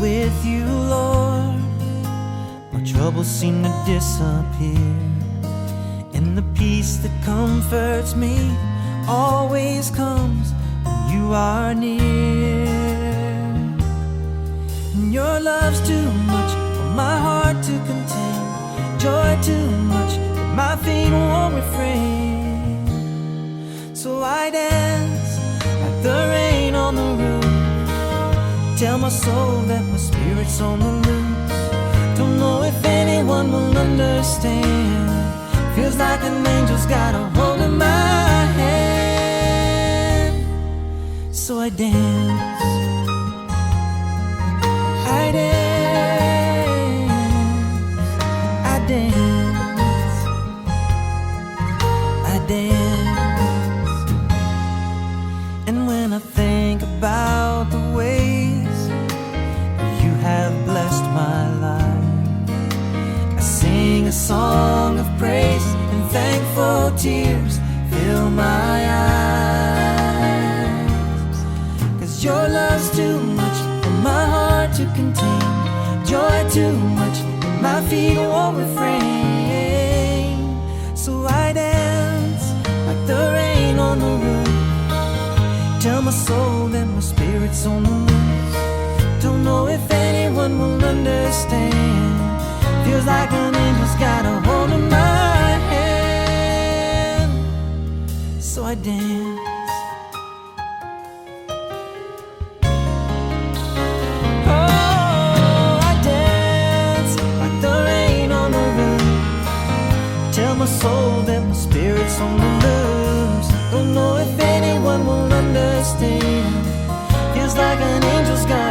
with you, Lord, my troubles seem to disappear, and the peace that comforts me always comes when you are near. And your love's too much for my heart to contain, joy too much that my feet won't refrain. So I dance like the rain on the roof, tell my soul that my spirit's on the loose. Don't know if anyone will understand, feels like an angel's got a hold of my hand. So I dance, I dance, I dance, I dance. And when I think about the ways you have blessed my life, I sing a song of praise, and thankful tears fill my eyes. 'Cause your love's too much for my heart to contain, joy too much that my feet won't refrain. So I dance like the rain on the roof, tell my soul that my spirit's on the loose. Don't know if anyone will understand, feels like an angel's got a hold of my hand. So I dance, oh, I dance like the rain on the roof, tell my soul that my spirit's on the loose. Don't know if anyone will understand, feels like an angel's got